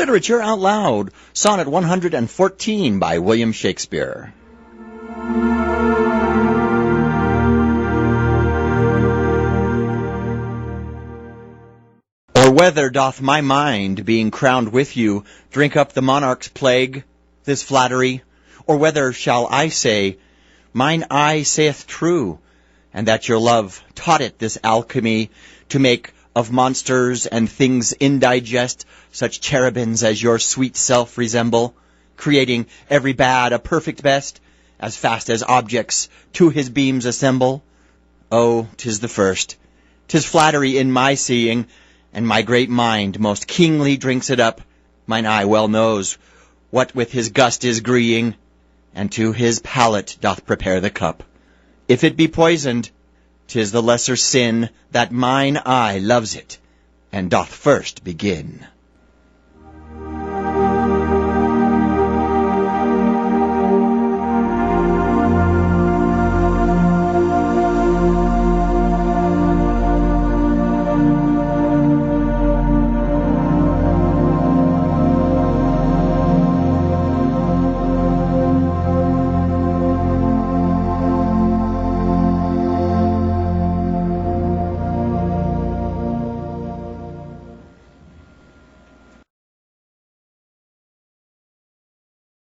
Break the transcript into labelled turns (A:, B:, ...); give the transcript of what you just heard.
A: Literature Out Loud, Sonnet 114 by William Shakespeare. Or whether doth my mind, being crowned with you, drink up the monarch's plague, this flattery? Or whether shall I say, mine eye saith true, and that your love taught it this alchemy, to make of monsters and things indigest such cherubins as your sweet self resemble, creating every bad a perfect best, as fast as objects to his beams assemble? Oh, 'tis the first, 'tis flattery in my seeing, and my great mind most kingly drinks it up. Mine eye well knows what with his gust is greeing, and to his palate doth prepare the cup. If it be poisoned, 'tis the lesser sin that mine eye loves it, and doth first begin.